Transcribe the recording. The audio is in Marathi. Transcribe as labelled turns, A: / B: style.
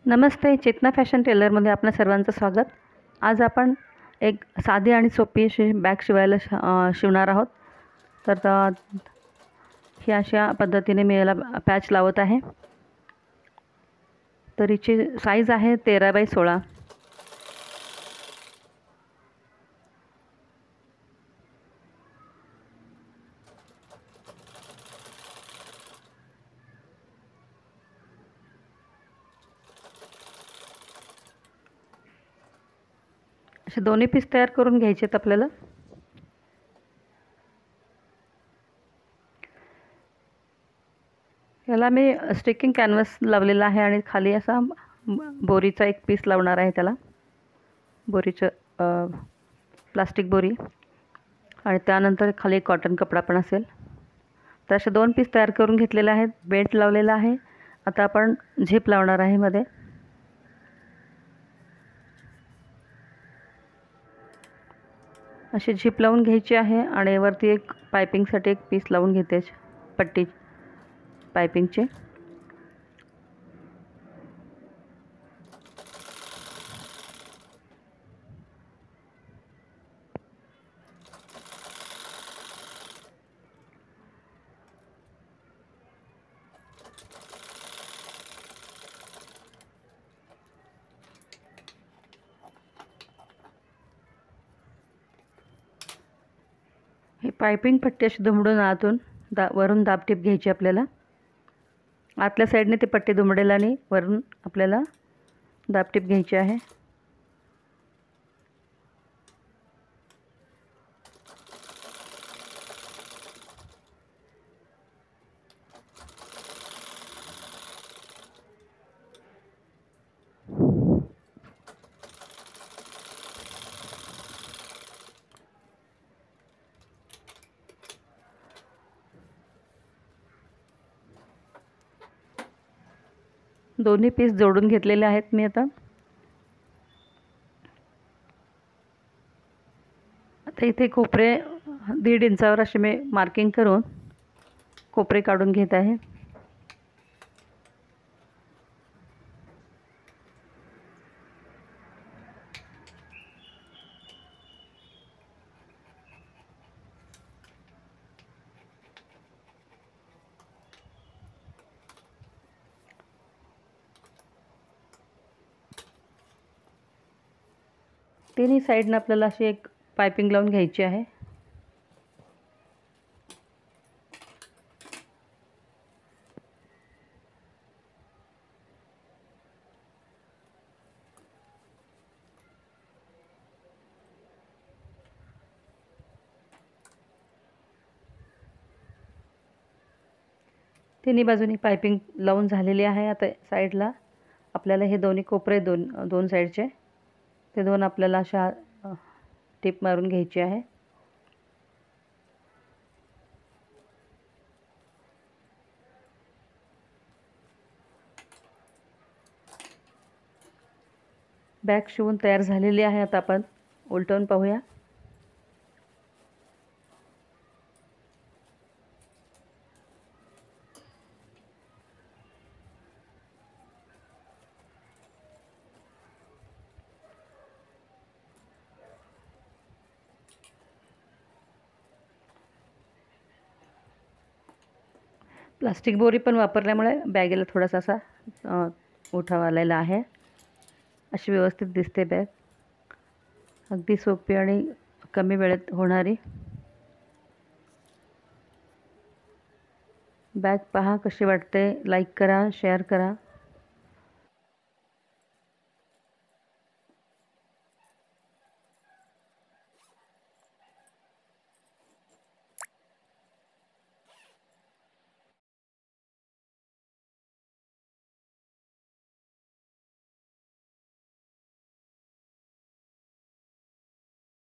A: नमस्ते, चेतना फॅशन टेलरमध्ये आपल्या सर्वांचं स्वागत. आज आपण एक साधी आणि सोपी अशी बॅग शिवणार आहोत. तर ही अशा पद्धतीने मी याला पॅच लावत आहे. तर हिची साईज आहे 13x16. असे दोन्ही पीस तयार करून घ्यायचे आहेत आपल्याला. याला मी स्टिकिंग कॅनव्हास लावलेला आहे आणि खाली असा बोरीचा एक पीस लावणार आहे. त्याला बोरीचं प्लास्टिक बोरी आणि त्यानंतर खाली कॉटन कपडा पण असेल. तर असे दोन पीस तयार करून घेतलेले आहेत. बेल्ट लावलेला आहे. आता आपण झिप लावणार आहे मध्ये. अशी झिप लावून घ्यायची आहे आणि वरती एक पायपिंगसाठी एक पीस लावून घेते पट्टी पायपिंगचे. ही पायपिंग पट्टी अशी दुमडून आतून वरून दाबटीप घ्यायची आपल्याला. आतल्या साईडने ती पट्टी दुमडेल आणि वरून आपल्याला दाबटीप घ्यायची आहे. दोन्ही पीस जोडून घेतलेले आहेत मी. आता इथे कोपरे 1.5 इंचावर असे मी मार्किंग करून कोपरे काढून घेत आहे. तिन्ही साईडनं आपल्याला अशी एक पायपिंग लावून घ्यायची आहे. तिन्ही बाजूनी पायपिंग लावून झालेली आहे. आता साईडला आपल्याला हे दोन्ही कोपरे दोन साईडचे ते दोन आपल्याला अशा टिप मारून घ्यायची आहे. बॅग शिवून तयार झालेली आहे. आता आपण उलटवून पाहूया. प्लास्टिक बोरी पण वापरल्यामुळे बॅगेला थोडासा असा उठाव आलेला आहे. अशी व्यवस्थित दिसते बॅग. अगदी सोपी आणि कमी वेळेत होणारी बॅग. पहा कशी वाटते. लाईक करा, शेअर करा.